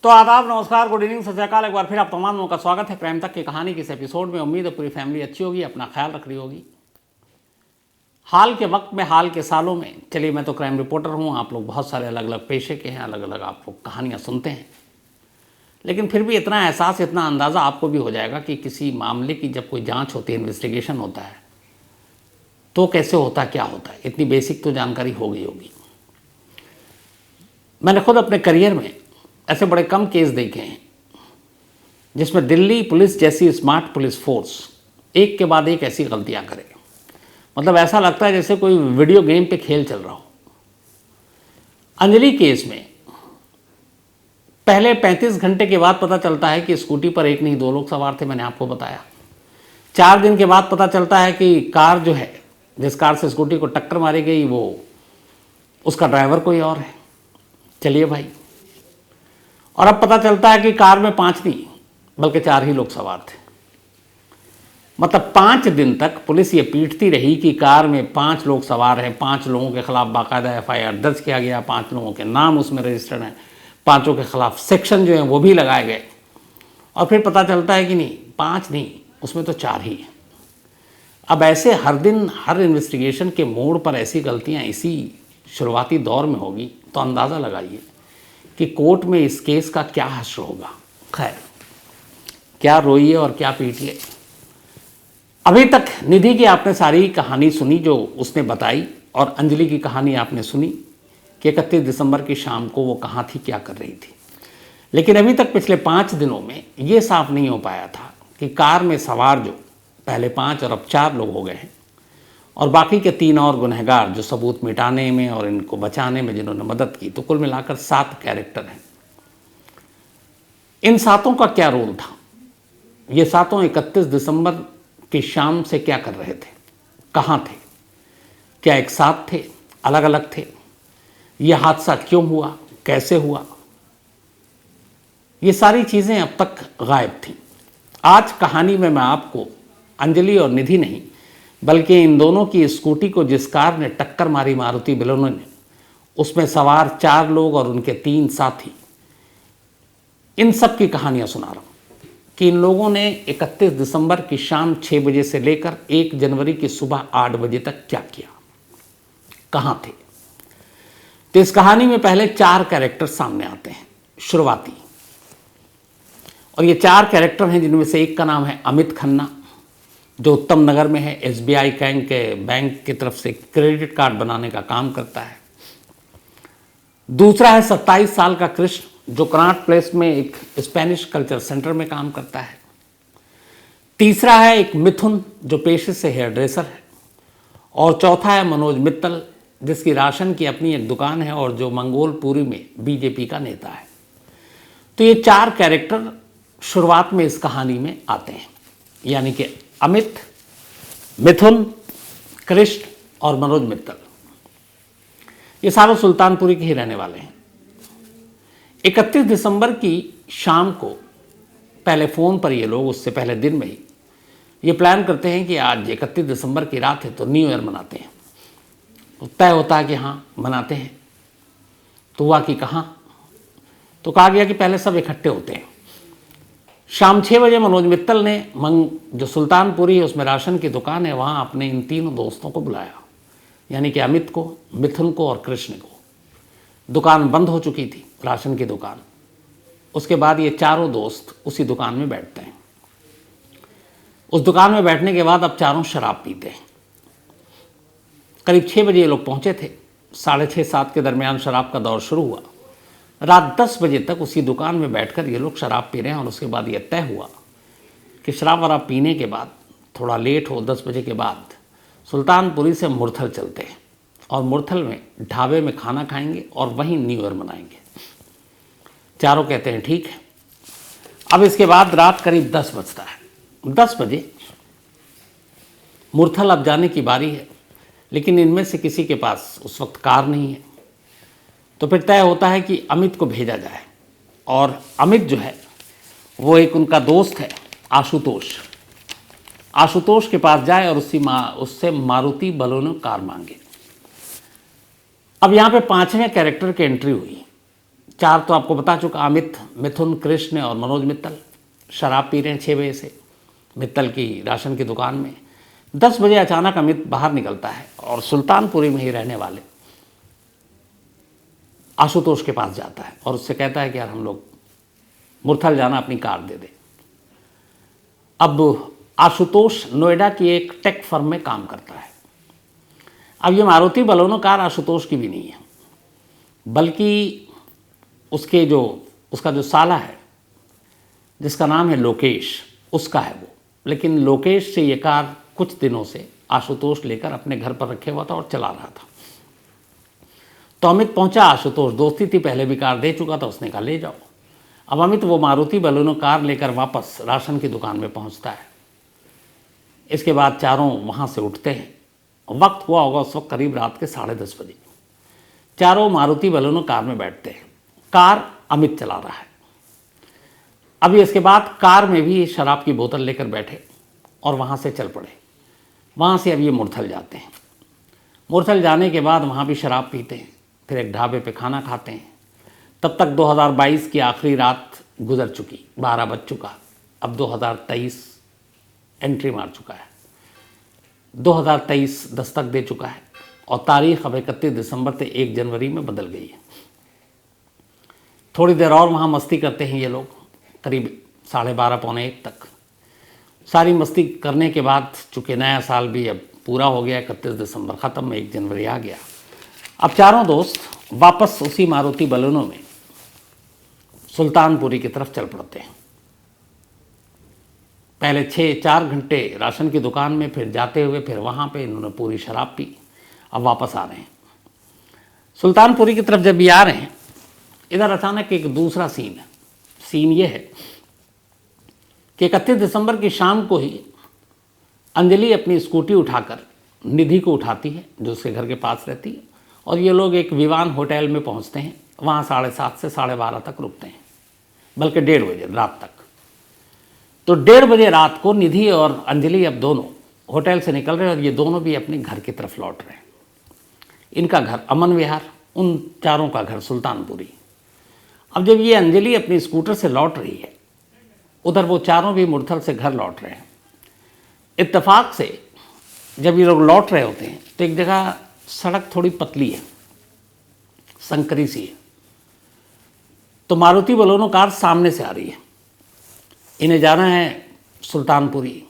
तो आदाब, नमस्कार, गुड इवनिंग, सत श्री अकाल। एक बार फिर आप तमाम लोगों का स्वागत है क्राइम तक की कहानी के इस एपिसोड में। उम्मीद है पूरी फैमिली अच्छी होगी, अपना ख्याल रख रही होगी। हाल के वक्त में, हाल के सालों में, चलिए मैं तो क्राइम रिपोर्टर हूँ, आप लोग बहुत सारे अलग अलग पेशे के हैं, अलग अलग आप लोग कहानियाँ सुनते हैं, लेकिन फिर भी इतना एहसास, इतना अंदाज़ा आपको भी हो जाएगा कि किसी मामले की जब कोई जाँच होती है, इन्वेस्टिगेशन होता है, तो कैसे होता है, क्या होता है, इतनी बेसिक तो जानकारी हो गई होगी। मैंने खुद अपने करियर में ऐसे बड़े कम केस देखे हैं जिसमें दिल्ली पुलिस जैसी स्मार्ट पुलिस फोर्स एक के बाद एक ऐसी गलतियां करे। मतलब ऐसा लगता है जैसे कोई वीडियो गेम पे खेल चल रहा हो। अंजलि केस में पहले 35 घंटे के बाद पता चलता है कि स्कूटी पर एक नहीं 2 लोग सवार थे, मैंने आपको बताया। 4 दिन के बाद पता चलता है कि कार जो है, जिस कार से स्कूटी को टक्कर मारी गई, वो उसका ड्राइवर कोई और है। चलिए भाई, और अब पता चलता है कि कार में 5 नहीं बल्कि 4 ही लोग सवार थे। मतलब 5 दिन तक पुलिस ये पीटती रही कि कार में 5 लोग सवार हैं, 5 लोगों के खिलाफ बाकायदा FIR दर्ज किया गया, 5 लोगों के नाम उसमें रजिस्टर्ड हैं, 5 के खिलाफ सेक्शन जो हैं वो भी लगाए गए। और फिर पता चलता है कि नहीं, 5 नहीं, उसमें तो 4 ही हैं। अब ऐसे हर दिन हर इन्वेस्टिगेशन के मोड़ पर ऐसी गलतियाँ इसी शुरुआती दौर में होगी, तो अंदाज़ा लगाइए कि कोर्ट में इस केस का क्या हश्र होगा। खैर, क्या रोइए और क्या पीटिए। अभी तक निधि की आपने सारी कहानी सुनी जो उसने बताई, और अंजलि की कहानी आपने सुनी कि 31 दिसंबर की शाम को वो कहाँ थी, क्या कर रही थी। लेकिन अभी तक पिछले 5 दिनों में ये साफ नहीं हो पाया था कि कार में सवार जो पहले 5 और अब 4 लोग हो गए हैं, और बाकी के 3 और गुनहगार जो सबूत मिटाने में और इनको बचाने में जिन्होंने मदद की, तो कुल मिलाकर 7 कैरेक्टर हैं। इन 7 का क्या रोल था? ये 7 31 दिसंबर की शाम से क्या कर रहे थे, कहाँ थे, क्या एक साथ थे, अलग अलग थे, यह हादसा क्यों हुआ, कैसे हुआ, ये सारी चीज़ें अब तक गायब थीं। आज कहानी में मैं आपको अंजलि और निधि नहीं बल्कि इन दोनों की स्कूटी को जिस कार ने टक्कर मारी, मारुति बलेनो ने, उसमें सवार 4 लोग और उनके 3 साथी, इन सब की कहानियां सुना रहा हूं कि इन लोगों ने 31 दिसंबर की शाम 6 बजे से लेकर 1 जनवरी की सुबह 8 बजे तक क्या किया, कहां थे। तो इस कहानी में पहले 4 कैरेक्टर सामने आते हैं शुरुआती, और ये 4 कैरेक्टर हैं जिनमें से एक का नाम है अमित खन्ना, जो उत्तम नगर में है, SBI बैंक की तरफ से क्रेडिट कार्ड बनाने का काम करता है। दूसरा है 27 साल का कृष्ण, जो कनॉट प्लेस में एक स्पेनिश कल्चर सेंटर में काम करता है। तीसरा है एक मिथुन, जो पेशे से हेयर ड्रेसर है। और चौथा है मनोज मित्तल, जिसकी राशन की अपनी एक दुकान है और जो मंगोलपुरी में BJP का नेता है। तो ये 4 कैरेक्टर शुरुआत में इस कहानी में आते हैं, यानी कि अमित, मिथुन, कृष्ण और मनोज मित्तल। ये सारे सुल्तानपुरी के ही रहने वाले हैं। 31 दिसंबर की शाम को पहले फ़ोन पर ये लोग, उससे पहले दिन में ही ये प्लान करते हैं कि आज 31 दिसंबर की रात है तो न्यू ईयर मनाते हैं। तो तय होता है कि हाँ मनाते हैं। तो हुआ कि कहाँ, तो कहा गया कि पहले सब इकट्ठे होते हैं। शाम 6 बजे मनोज मित्तल ने जो सुल्तानपुरी है उसमें राशन की दुकान है, वहाँ अपने इन 3 दोस्तों को बुलाया, यानी कि अमित को, मिथुन को और कृष्ण को। दुकान बंद हो चुकी थी, राशन की दुकान। उसके बाद ये 4 दोस्त उसी दुकान में बैठते हैं। उस दुकान में बैठने के बाद अब 4 शराब पीते हैं। करीब 6 बजे ये लोग पहुँचे थे, 6:30-7 के दरमियान शराब का दौर शुरू हुआ। रात 10 बजे तक उसी दुकान में बैठकर ये लोग शराब पी रहे हैं। और उसके बाद ये तय हुआ कि शराब वराब पीने के बाद थोड़ा लेट हो, 10 बजे के बाद सुल्तानपुरी से मुरथल चलते हैं, और मुरथल में ढाबे में खाना खाएंगे और वहीं न्यू ईयर मनाएंगे। चारों कहते हैं ठीक है। अब इसके बाद रात करीब 10 बजता है। 10 बजे मुरथल अब जाने की बारी है, लेकिन इनमें से किसी के पास उस वक्त कार नहीं है। तो फिर तय होता है कि अमित को भेजा जाए, और अमित जो है वो एक उनका दोस्त है आशुतोष के पास जाए और उससे मारुति बलेनो कार मांगे। अब यहाँ पे 5वें कैरेक्टर की एंट्री हुई। चार तो आपको बता चुका, अमित, मिथुन, कृष्ण और मनोज मित्तल शराब पी रहे हैं 6 बजे से मित्तल की राशन की दुकान में। 10 बजे अचानक अमित बाहर निकलता है और सुल्तानपुरी में ही रहने वाले आशुतोष के पास जाता है और उससे कहता है कि यार हम लोग मुरथल जाना, अपनी कार दे दे। अब आशुतोष नोएडा की एक टेक फर्म में काम करता है। अब ये मारुति बलोनो कार आशुतोष की भी नहीं है, बल्कि उसका जो साला है जिसका नाम है लोकेश, उसका है वो। लेकिन लोकेश से ये कार कुछ दिनों से आशुतोष लेकर अपने घर पर रखे हुआ था और चला रहा था। तो अमित पहुंचा, आशुतोष दोस्ती थी, पहले भी कार दे चुका था, उसने कहा ले जाओ। अब अमित वो मारुति बलोनो कार लेकर वापस राशन की दुकान में पहुंचता है। इसके बाद चारों वहाँ से उठते हैं। वक्त हुआ होगा उस वक्त करीब रात के 10:30 बजे। चारों मारुति बलोनो कार में बैठते हैं। कार अमित चला रहा है। अभी इसके बाद कार में भी शराब की बोतल लेकर बैठे और वहाँ से चल पड़े। वहाँ से अब ये मुरथल जाते हैं। मुरथल जाने के बाद वहाँ भी शराब पीते हैं, फिर एक ढाबे पे खाना खाते हैं। तब तक 2022 की आखिरी रात गुजर चुकी, 12 बज चुका। अब 2023 एंट्री मार चुका है, 2023 दस्तक दे चुका है और तारीख अब 31 दिसंबर से 1 जनवरी में बदल गई है। थोड़ी देर और वहाँ मस्ती करते हैं ये लोग, करीब 12:30 पौने 1 तक। सारी मस्ती करने के बाद चूँकि नया साल भी अब पूरा हो गया, 31 दिसंबर ख़त्म, 1 जनवरी आ गया। अब चारों दोस्त वापस उसी मारुति बलोनो में सुल्तानपुरी की तरफ चल पड़ते हैं। पहले 4 घंटे राशन की दुकान में, फिर जाते हुए फिर वहाँ पे इन्होंने पूरी शराब पी। अब वापस आ रहे हैं सुल्तानपुरी की तरफ। जब ये आ रहे हैं, इधर अचानक एक दूसरा सीन है। सीन ये है कि 31 दिसंबर की शाम को ही अंजलि अपनी स्कूटी उठाकर निधि को उठाती है, जो उसके घर के पास रहती है, और ये लोग एक विवान होटल में पहुंचते हैं। वहाँ 7:30 से 12:30 तक रुकते हैं, बल्कि 1:30 बजे रात तक। तो 1:30 बजे रात को निधि और अंजलि अब दोनों होटल से निकल रहे हैं और ये दोनों भी अपने घर की तरफ लौट रहे हैं। इनका घर अमन विहार, उन चारों का घर सुल्तानपुरी। अब जब ये अंजलि अपनी स्कूटर से लौट रही है, उधर वो चारों भी मुरथल से घर लौट रहे हैं। इत्तेफाक से जब ये लोग लौट रहे होते हैं तो एक जगह सड़क थोड़ी पतली है, संकरी सी है। तो मारुति बलोनो कार सामने से आ रही है, इन्हें जाना है सुल्तानपुरी।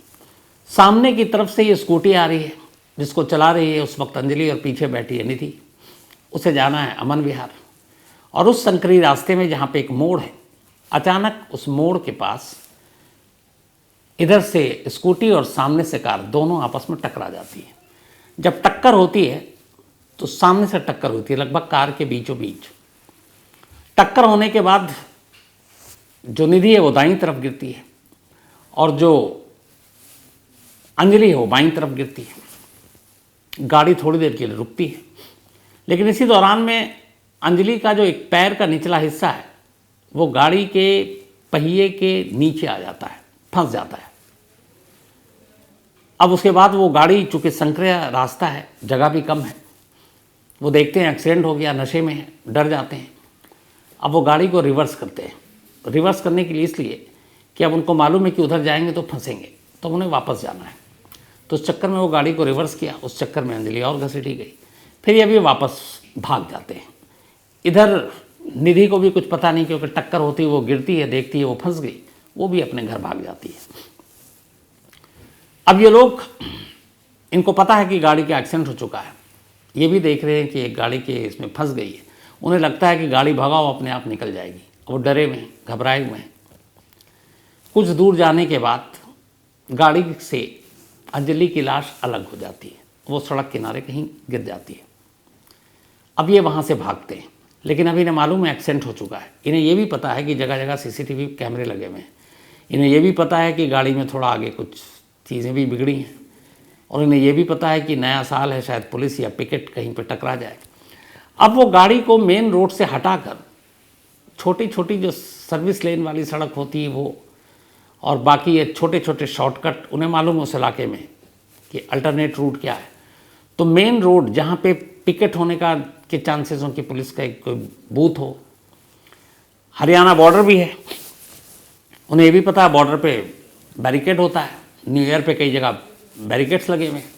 सामने की तरफ से ये स्कूटी आ रही है, जिसको चला रही है उस वक्त अंजलि और पीछे बैठी है निधि। उसे जाना है अमन विहार। और उस संकरी रास्ते में जहाँ पे एक मोड़ है, अचानक उस मोड़ के पास इधर से स्कूटी और सामने से कार दोनों आपस में टकरा जाती है। जब टक्कर होती है तो सामने से टक्कर होती है, लगभग कार के बीचों बीच। टक्कर होने के बाद जो निधि है वो दाईं तरफ गिरती है और जो अंजलि है वो बाईं तरफ गिरती है। गाड़ी थोड़ी देर के लिए रुकती है, लेकिन इसी दौरान में अंजलि का जो एक पैर का निचला हिस्सा है वो गाड़ी के पहिए के नीचे आ जाता है, फंस जाता है। अब उसके बाद वो गाड़ी, चूँकि संकरा रास्ता है, जगह भी कम है, वो देखते हैं एक्सीडेंट हो गया, नशे में है, डर जाते हैं। अब वो गाड़ी को रिवर्स करते हैं। रिवर्स करने के लिए इसलिए कि अब उनको मालूम है कि उधर जाएंगे तो फंसेंगे, तो उन्हें वापस जाना है। तो उस चक्कर में वो गाड़ी को रिवर्स किया, उस चक्कर में अंजलि और घसीटी गई। फिर ये भी वापस भाग जाते हैं। इधर निधि को भी कुछ पता नहीं, क्योंकि टक्कर होती है, वो गिरती है, देखती है वो फंस गई, वो भी अपने घर भाग जाती है। अब ये लोग, इनको पता है कि गाड़ी का एक्सीडेंट हो चुका है, ये भी देख रहे हैं कि एक गाड़ी के इसमें फंस गई है। उन्हें लगता है कि गाड़ी भगाओ, अपने आप निकल जाएगी। वो डरे हुए हैं, घबराए हुए हैं। कुछ दूर जाने के बाद गाड़ी से अंजलि की लाश अलग हो जाती है, वो सड़क किनारे कहीं गिर जाती है। अब ये वहाँ से भागते हैं, लेकिन अभी इन्हें मालूम है एक्सीडेंट हो चुका है। इन्हें ये भी पता है कि जगह जगह CCTV कैमरे लगे हुए हैं। इन्हें ये भी पता है कि गाड़ी में थोड़ा आगे कुछ चीज़ें भी बिगड़ी हैं, और इन्हें ये भी पता है कि नया साल है, शायद पुलिस या पिकेट कहीं पर टकरा जाए। अब वो गाड़ी को मेन रोड से हटाकर छोटी छोटी जो सर्विस लेन वाली सड़क होती है वो, और बाकी ये छोटे छोटे शॉर्टकट, उन्हें मालूम है उस इलाके में कि अल्टरनेट रूट क्या है। तो मेन रोड जहाँ पे पिकेट होने का के चांसेस हों कि पुलिस का एक कोई बूथ हो, हरियाणा बॉर्डर भी है, उन्हें ये भी पता है बॉर्डर पे बैरिकेड होता है, न्यू ईयर पे कई जगह बैरिकेड्स लगे हुए हैं।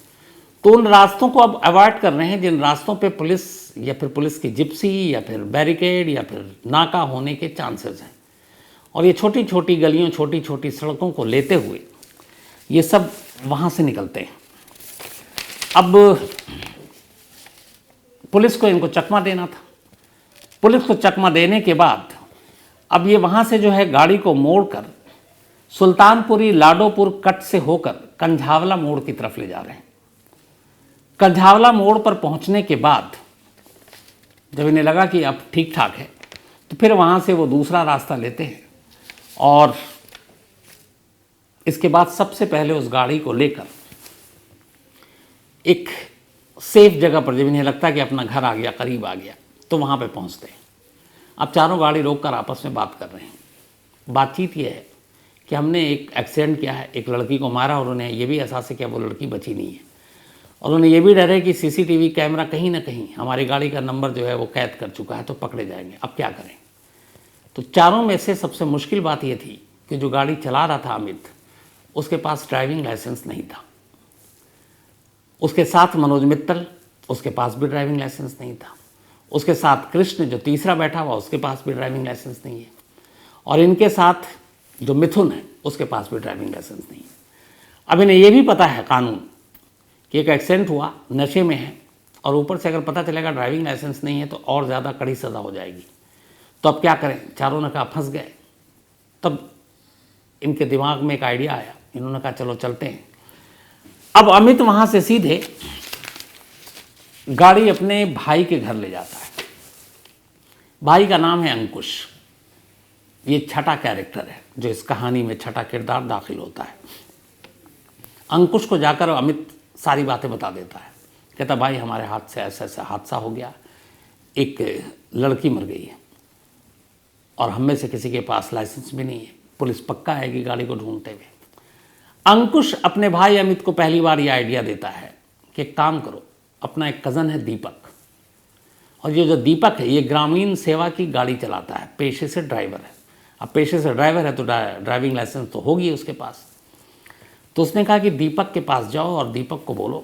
तो उन रास्तों को अब अवॉइड कर रहे हैं जिन रास्तों पे पुलिस या फिर पुलिस की जिप्सी या फिर बैरिकेड या फिर नाका होने के चांसेस हैं। और ये छोटी छोटी गलियों, छोटी छोटी सड़कों को लेते हुए ये सब वहाँ से निकलते हैं। अब पुलिस को इनको चकमा देना था। पुलिस को चकमा देने के बाद अब ये वहाँ से जो है गाड़ी को मोड़कर सुल्तानपुरी लाडोपुर कट से होकर कंझावला मोड़ की तरफ ले जा रहे हैं। कंझावला मोड़ पर पहुँचने के बाद जब इन्हें लगा कि अब ठीक ठाक है तो फिर वहाँ से वो दूसरा रास्ता लेते हैं और इसके बाद सबसे पहले उस गाड़ी को लेकर एक सेफ जगह पर, जब इन्हें लगता है कि अपना घर आ गया, करीब आ गया, तो वहाँ पे पहुँचते हैं। अब चारों गाड़ी रोककर आपस में बात कर रहे हैं। बातचीत ये है कि हमने एक एक्सीडेंट किया है, एक लड़की को मारा और उन्हें ये भी एहसास है कि वो लड़की बची नहीं है और उन्हें ये भी डर है कि सीसीटीवी कैमरा कहीं ना कहीं हमारी गाड़ी का नंबर जो है वो कैद कर चुका है, तो पकड़े जाएंगे। अब क्या करें? तो चारों में से सबसे मुश्किल बात ये थी कि जो गाड़ी चला रहा था अमित, उसके पास ड्राइविंग लाइसेंस नहीं था। उसके साथ मनोज मित्तल, उसके पास भी ड्राइविंग लाइसेंस नहीं था। उसके साथ कृष्ण जो तीसरा बैठा हुआ, उसके पास भी ड्राइविंग लाइसेंस नहीं है। और इनके साथ जो मिथुन है, उसके पास भी ड्राइविंग लाइसेंस नहीं है। अब इन्हें यह भी पता है कानून कि एक एक्सीडेंट हुआ, नशे में है, और ऊपर से अगर पता चलेगा ड्राइविंग लाइसेंस नहीं है तो और ज़्यादा कड़ी सज़ा हो जाएगी। तो अब क्या करें? चारों ने कहा फंस गए। तब इनके दिमाग में एक आइडिया आया। इन्होंने कहा चलो चलते हैं। अब अमित वहाँ से सीधे गाड़ी अपने भाई के घर ले जाता है। भाई का नाम है अंकुश। ये छठा कैरेक्टर है जो इस कहानी में छठा किरदार दाखिल होता है। अंकुश को जाकर अमित सारी बातें बता देता है। कहता भाई हमारे हाथ से ऐसा ऐसा हादसा हो गया, एक लड़की मर गई है और हम में से किसी के पास लाइसेंस भी नहीं है, पुलिस पक्का आएगी गाड़ी को ढूंढते हुए। अंकुश अपने भाई अमित को पहली बार ये आइडिया देता है कि एक काम करो, अपना एक कज़न है दीपक, और ये जो दीपक है ये ग्रामीण सेवा की गाड़ी चलाता है, पेशे से ड्राइवर है। अब पेशे से ड्राइवर है तो ड्राइविंग लाइसेंस तो होगी उसके पास। तो उसने कहा कि दीपक के पास जाओ और दीपक को बोलो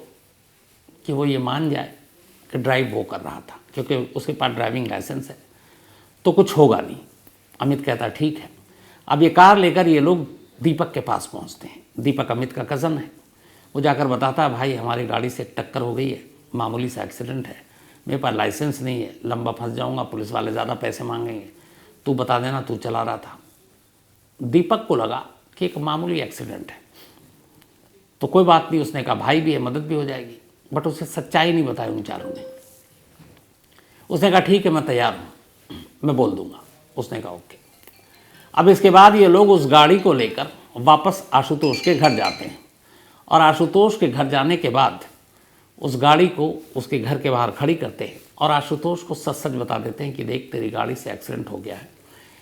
कि वो ये मान जाए कि ड्राइव वो कर रहा था, क्योंकि उसके पास ड्राइविंग लाइसेंस है, तो कुछ होगा नहीं। अमित कहता ठीक है। अब ये कार लेकर ये लोग दीपक के पास पहुंचते हैं। दीपक अमित का कज़न है। वो जाकर बताता है भाई हमारी गाड़ी से एक टक्कर हो गई है, मामूली सा एक्सीडेंट है, मेरे पास लाइसेंस नहीं है, लंबा फंस जाऊंगा, पुलिस वाले ज़्यादा पैसे मांगेंगे, तू बता देना तू चला रहा था। दीपक को लगा कि एक मामूली एक्सीडेंट है तो कोई बात नहीं, उसने कहा भाई भी है, मदद भी हो जाएगी। बट उसे सच्चाई नहीं बताई उन चारों ने। उसने कहा ठीक है मैं तैयार हूँ, मैं बोल दूंगा। उसने कहा ओके। अब इसके बाद ये लोग उस गाड़ी को लेकर वापस आशुतोष के घर जाते हैं और आशुतोष के घर जाने के बाद उस गाड़ी को उसके घर के बाहर खड़ी करते हैं और आशुतोष को सच सच बता देते हैं कि देख तेरी गाड़ी से एक्सीडेंट हो गया है,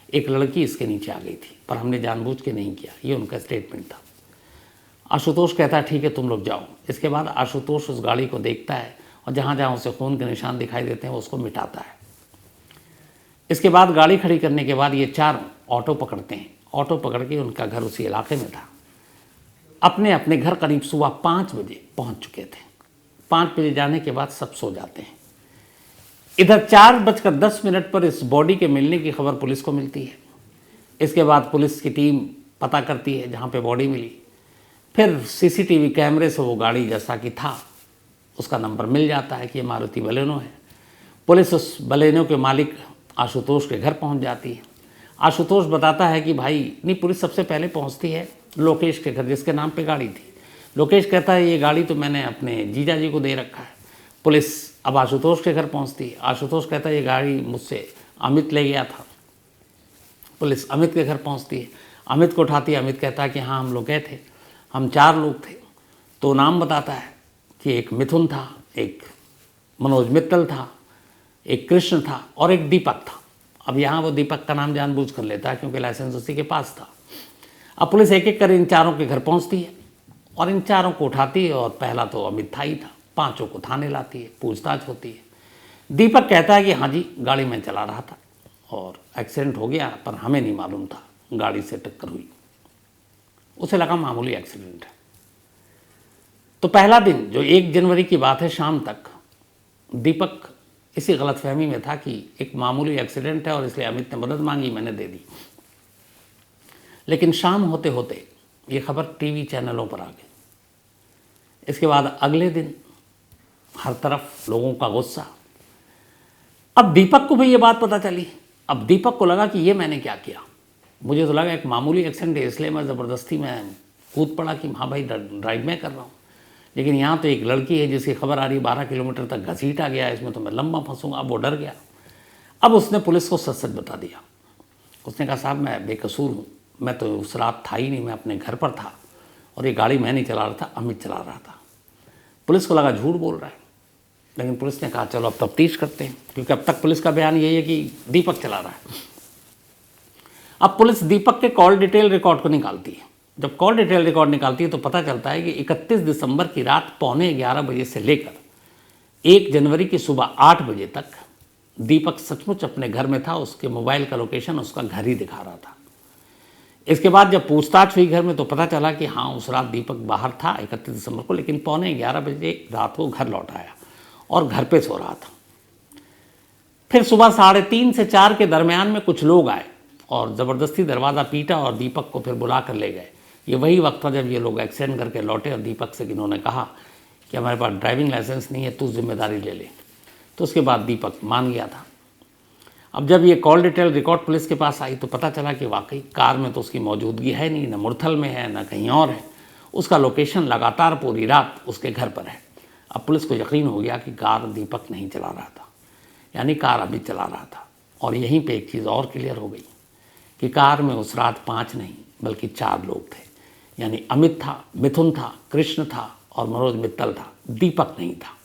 एक लड़की इसके नीचे आ गई थी पर हमने जानबूझ के नहीं किया। ये उनका स्टेटमेंट था। आशुतोष कहता है ठीक है तुम लोग जाओ। इसके बाद आशुतोष उस गाड़ी को देखता है और जहाँ जहाँ उसे खून के निशान दिखाई देते हैं वो उसको मिटाता है। इसके बाद गाड़ी खड़ी करने के बाद ये चारों ऑटो पकड़ते हैं। ऑटो पकड़ के उनका घर उसी इलाके में था। अपने अपने घर करीब सुबह 5 बजे पहुंच चुके थे। 5 बजे जाने के बाद सब सो जाते हैं। इधर 4:10 पर इस बॉडी के मिलने की खबर पुलिस को मिलती है। इसके बाद पुलिस की टीम पता करती है जहाँ पे बॉडी मिली। फिर सीसीटीवी कैमरे से वो गाड़ी जैसा कि था उसका नंबर मिल जाता है कि ये मारुति बलेनो है। पुलिस उस बलेनो के मालिक आशुतोष के घर पहुंच जाती है। आशुतोष बताता है कि भाई नहीं, पुलिस सबसे पहले पहुंचती है लोकेश के घर जिसके नाम पे गाड़ी थी। लोकेश कहता है ये गाड़ी तो मैंने अपने जीजा जी को दे रखा है। पुलिस अब आशुतोष के घर पहुंचती है। आशुतोष कहता है ये गाड़ी मुझसे अमित ले गया था। पुलिस अमित के घर पहुंचती है, अमित को उठाती है। अमित कहता है कि हाँ हम लोग गए थे, हम 4 लोग थे। तो नाम बताता है कि एक मिथुन था, एक मनोज मित्तल था, एक कृष्ण था और एक दीपक था। अब यहाँ वो दीपक का नाम जानबूझ कर लेता है क्योंकि लाइसेंस उसी के पास था। अब पुलिस एक एक कर इन चारों के घर पहुँचती है और इन चारों को उठाती है और पहला तो अमित था ही था। 5 को थाने लाती है, पूछताछ होती है। दीपक कहता है कि हाँ जी गाड़ी में चला रहा था और एक्सीडेंट हो गया, पर हमें नहीं मालूम था, गाड़ी से टक्कर हुई। उसे लगा मामूली एक्सीडेंट है। तो पहला दिन जो 1 जनवरी की बात है, शाम तक दीपक इसी गलतफहमी में था कि एक मामूली एक्सीडेंट है और इसलिए अमित ने मदद मांगी, मैंने दे दी। लेकिन शाम होते होते ये खबर टीवी चैनलों पर आ गई। इसके बाद अगले दिन हर तरफ लोगों का गुस्सा। अब दीपक को भी ये बात पता चली। अब दीपक को लगा कि ये मैंने क्या किया, मुझे तो लगा एक मामूली एक्सीडेंट है, इसलिए मैं ज़बरदस्ती में कूद पड़ा कि हाँ भाई ड्राइव मैं कर रहा हूँ। लेकिन यहाँ तो एक लड़की है जिसकी खबर आ रही 12 किलोमीटर तक घसीटा गया, इसमें तो मैं लंबा फंसूंगा। अब वो डर गया। अब उसने पुलिस को सच सच बता दिया। उसने कहा साहब मैं बेकसूर हूँ, मैं तो उस रात था ही नहीं, मैं अपने घर पर था और ये गाड़ी मैं नहीं चला रहा था, अमित चला रहा था। पुलिस को लगा झूठ बोल रहा है, लेकिन पुलिस ने कहा चलो अब तफ्तीश करते हैं, क्योंकि अब तक पुलिस का बयान यही है कि दीपक चला रहा है। अब पुलिस दीपक के कॉल डिटेल रिकॉर्ड को निकालती है। जब कॉल डिटेल रिकॉर्ड निकालती है तो पता चलता है कि 31 दिसंबर की रात 11:15 बजे से लेकर 1 जनवरी की सुबह 8 बजे तक दीपक सचमुच अपने घर में था। उसके मोबाइल का लोकेशन उसका घर ही दिखा रहा था। इसके बाद जब पूछताछ हुई घर में तो पता चला कि हाँ उस रात दीपक बाहर था 31 दिसंबर को, लेकिन 11:15 बजे रात को घर लौट आया और घर पे सो रहा था। फिर सुबह 3:30 से 4 के दरमियान में कुछ लोग आए और ज़बरदस्ती दरवाज़ा पीटा और दीपक को फिर बुला कर ले गए। ये वही वक्त था जब ये लोग एक्सीडेंट करके लौटे और दीपक से इन्होंने कहा कि हमारे पास ड्राइविंग लाइसेंस नहीं है, तू जिम्मेदारी ले ले। तो उसके बाद दीपक मान गया था। अब जब ये कॉल डिटेल रिकॉर्ड पुलिस के पास आई तो पता चला कि वाकई कार में तो उसकी मौजूदगी है नहीं, न मुरथल में है न कहीं और है। उसका लोकेशन लगातार पूरी रात उसके घर पर है। अब पुलिस को यकीन हो गया कि कार दीपक नहीं चला रहा था, यानी कार अमित चला रहा था। और यहीं पे एक चीज़ और क्लियर हो गई कि कार में उस रात 5 नहीं बल्कि 4 लोग थे, यानी अमित था, मिथुन था, कृष्ण था और मनोज मित्तल था, दीपक नहीं था।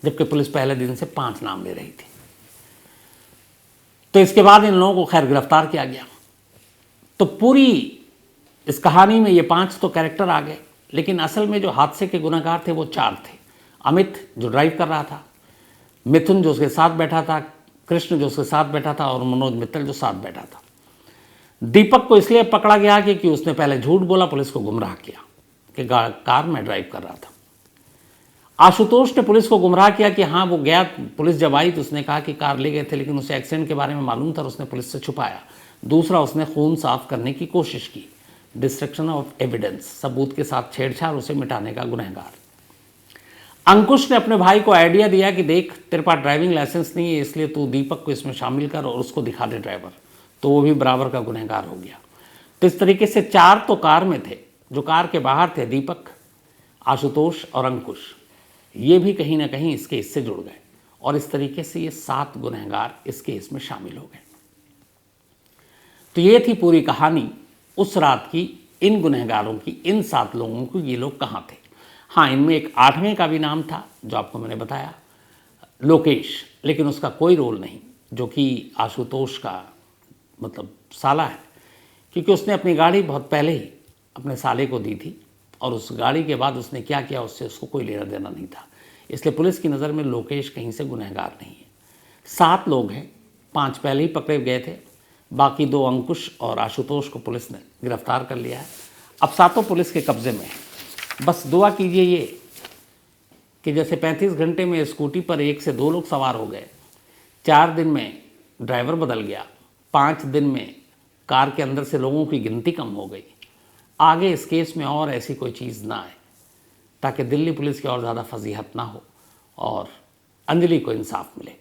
जबकि पुलिस पहले दिन से 5 नाम ले रही थी। तो इसके बाद इन लोगों को खैर गिरफ्तार किया गया। तो पूरी इस कहानी में ये 5 तो कैरेक्टर आ गए, लेकिन असल में जो हादसे के गुनहगार थे वो 4 थे। अमित जो ड्राइव कर रहा था, मिथुन जो उसके साथ बैठा था, कृष्ण जो उसके साथ बैठा था और मनोज मित्तल जो साथ बैठा था। दीपक को इसलिए पकड़ा गया कि उसने पहले झूठ बोला, पुलिस को गुमराह किया कि कार में ड्राइव कर रहा था। आशुतोष ने पुलिस को गुमराह किया कि हाँ वो गया, पुलिस जब आई तो उसने कहा कि कार ले गए थे, लेकिन उसे एक्सीडेंट के बारे में मालूम था और उसने पुलिस से छुपाया। दूसरा, उसने खून साफ करने की कोशिश की, डिस्ट्रक्शन ऑफ एविडेंस, सबूत के साथ छेड़छाड़, उसे मिटाने का गुनहगार। अंकुश ने अपने भाई को आइडिया दिया कि देख तेरे पास ड्राइविंग लाइसेंस नहीं है, इसलिए तू दीपक को इसमें शामिल कर और उसको दिखा दे ड्राइवर, तो वो भी बराबर का गुनहगार हो गया। तो इस तरीके से 4 तो कार में थे, जो कार के बाहर थे दीपक, आशुतोष और अंकुश, ये भी कहीं ना कहीं इसके हिस्से जुड़ गए और इस तरीके से ये 7 गुनहगार इसके इसमें शामिल हो गए। तो ये थी पूरी कहानी उस रात की, इन गुनहगारों की, इन 7 लोगों की, ये लोग कहाँ थे। हाँ, इनमें एक 8वें का भी नाम था जो आपको मैंने बताया, लोकेश, लेकिन उसका कोई रोल नहीं, जो कि आशुतोष का मतलब साला है, क्योंकि उसने अपनी गाड़ी बहुत पहले ही अपने साले को दी थी और उस गाड़ी के बाद उसने क्या किया उससे उसको कोई लेना देना नहीं था। इसलिए पुलिस की नज़र में लोकेश कहीं से गुनहगार नहीं है। 7 लोग हैं, 5 पहले ही पकड़े गए थे, बाकी 2 अंकुश और आशुतोष को पुलिस ने गिरफ्तार कर लिया है। अब 7 पुलिस के कब्जे में है। बस दुआ कीजिए ये कि जैसे 35 घंटे में स्कूटी पर 1 से 2 लोग सवार हो गए, 4 दिन में ड्राइवर बदल गया, 5 दिन में कार के अंदर से लोगों की गिनती कम हो गई, आगे इस केस में और ऐसी कोई चीज़ ना आए ताकि दिल्ली पुलिस की और ज़्यादा फजीहत ना हो और अंजलि को इंसाफ मिले।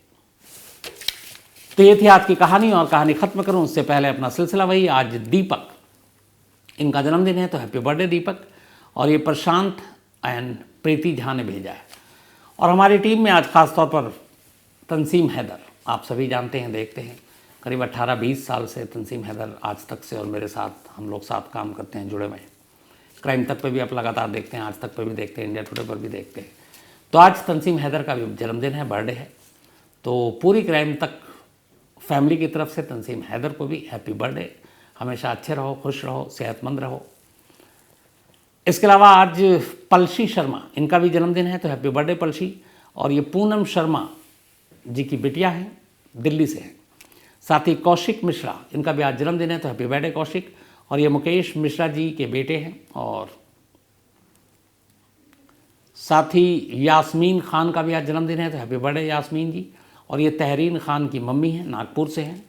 तो ये थी आज की कहानी और कहानी ख़त्म करूं उससे पहले अपना सिलसिला वही, आज दीपक, इनका जन्मदिन है, तो हैप्पी बर्थडे दीपक। और ये प्रशांत एंड प्रीति झा ने भेजा है। और हमारी टीम में आज ख़ास तौर पर तंसीम हैदर, आप सभी जानते हैं, देखते हैं, करीब 18-20 साल से तंसीम हैदर आज तक से और मेरे साथ हम लोग साथ काम करते हैं, जुड़े हुए हैं। क्राइम तक पे भी आप लगातार देखते हैं, आज तक पे भी देखते हैं, इंडिया टुडे पर भी देखते हैं। तो आज तंसीम हैदर का भी जन्मदिन है, बर्थडे है। तो पूरी क्राइम तक फैमिली की तरफ से तंसीम हैदर को भी हैप्पी बर्थडे। हमेशा अच्छे रहो, खुश रहो, सेहतमंद रहो। इसके अलावा आज पलशी शर्मा, इनका भी जन्मदिन है, तो हैप्पी बर्थडे पलशी। और ये पूनम शर्मा जी की बिटिया हैं, दिल्ली से हैं। साथ ही कौशिक मिश्रा, इनका भी आज जन्मदिन है, तो हैप्पी बर्थडे कौशिक। और ये मुकेश मिश्रा जी के बेटे हैं। और साथ ही यास्मीन खान का भी आज जन्मदिन है, तो हैप्पी बर्थडे यास्मीन जी। और ये तहरीन खान की मम्मी हैं, नागपुर से हैं।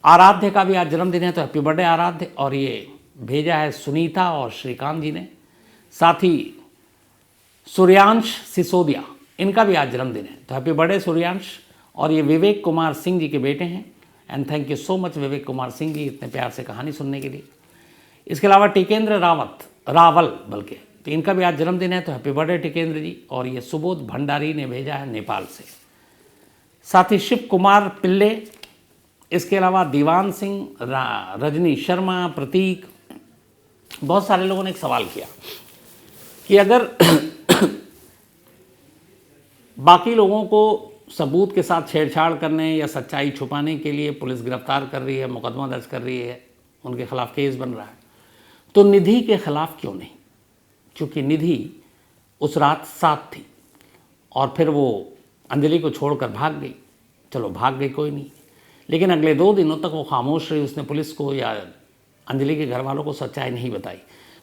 आराध्य का भी आज जन्मदिन है, तो हैप्पी बर्थडे आराध्य। और ये भेजा है सुनीता और श्रीकांत जी ने। साथ ही सूर्यांश सिसोदिया, इनका भी आज जन्मदिन है, तो हैप्पी बर्थडे सूर्यांश। और ये विवेक कुमार सिंह जी के बेटे हैं। And thank you so much Vivek Kumar Singh ji, इतने प्यार से कहानी सुनने के लिए। इसके अलावा टिकेंद्र रावल बल्कि, तो इनका भी आज जन्मदिन है, तो हैप्पी बर्थडे टिकेंद्र जी। और ये सुबोध भंडारी ने भेजा है नेपाल से। साथ ही शिव कुमार पिल्ले, इसके अलावा दीवान सिंह, रजनी शर्मा, प्रतीक, बहुत सारे लोगों ने एक सवाल किया कि अगर बाकी लोगों को सबूत के साथ छेड़छाड़ करने या सच्चाई छुपाने के लिए पुलिस गिरफ्तार कर रही है, मुकदमा दर्ज कर रही है, उनके खिलाफ केस बन रहा है, तो निधि के खिलाफ क्यों नहीं? क्योंकि निधि उस रात साथ थी और फिर वो अंजलि को छोड़कर भाग गई। चलो भाग गई कोई नहीं, लेकिन अगले 2 दिनों तक वो खामोश रही, उसने पुलिस को या अंजलि के घर वालों को सच्चाई नहीं बताई।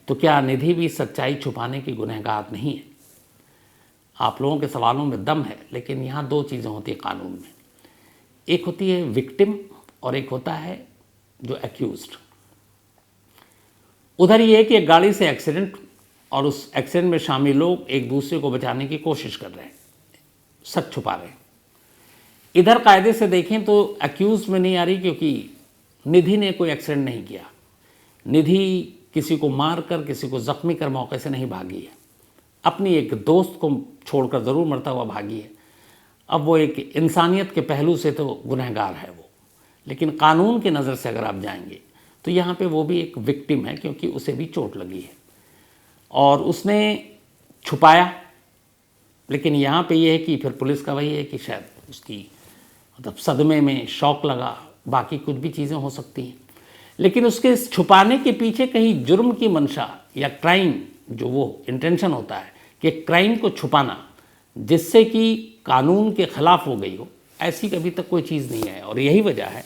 तो क्या निधि भी सच्चाई छुपाने की गुनहगार नहीं है? आप लोगों के सवालों में दम है, लेकिन यहाँ 2 चीज़ें होती है कानून में। एक होती है विक्टिम और एक होता है जो एक्यूज्ड। उधर ये है कि एक गाड़ी से एक्सीडेंट और उस एक्सीडेंट में शामिल लोग एक दूसरे को बचाने की कोशिश कर रहे हैं, सच छुपा रहे हैं। इधर कायदे से देखें तो एक्यूज में नहीं आ रही, क्योंकि निधि ने कोई एक्सीडेंट नहीं किया। निधि किसी को मार कर, किसी को जख्मी कर मौके से नहीं भागी है, अपनी एक दोस्त को छोड़कर ज़रूर मरता हुआ भागी है। अब वो एक इंसानियत के पहलू से तो गुनहगार है वो, लेकिन कानून की नज़र से अगर आप जाएंगे तो यहाँ पे वो भी एक विक्टिम है, क्योंकि उसे भी चोट लगी है और उसने छुपाया। लेकिन यहाँ पे ये है कि फिर पुलिस का वही है कि शायद उसकी मतलब सदमे में शौक लगा, बाकी कुछ भी चीज़ें हो सकती हैं, लेकिन उसके छुपाने के पीछे कहीं जुर्म की मंशा या क्राइम, जो वो इंटेंशन होता है कि क्राइम को छुपाना जिससे कि कानून के खिलाफ हो गई हो, ऐसी कभी तक कोई चीज़ नहीं है। और यही वजह है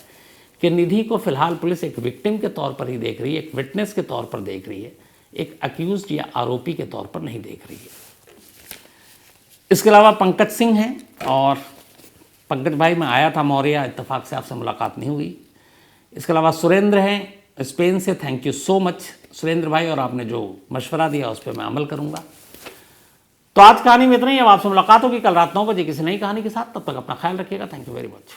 कि निधि को फिलहाल पुलिस एक विक्टिम के तौर पर ही देख रही है, एक विटनेस के तौर पर देख रही है, एक अक्यूज्ड या आरोपी के तौर पर नहीं देख रही है। इसके अलावा पंकज सिंह हैं, और पंकज भाई मैं आया था मौर्या, इत्तेफाक से आपसे मुलाकात नहीं हुई। इसके अलावा सुरेंद्र हैं स्पेन से, thank you so much Surendra भाई, और आपने जो मशवरा दिया उस पर मैं अमल करूँगा। तो आज कहानी में इतना ही। अब आपसे मुलाकात होगी कल रात 9 बजे किसी नई कहानी के साथ। तब तक अपना ख्याल रखिएगा। Thank you very much.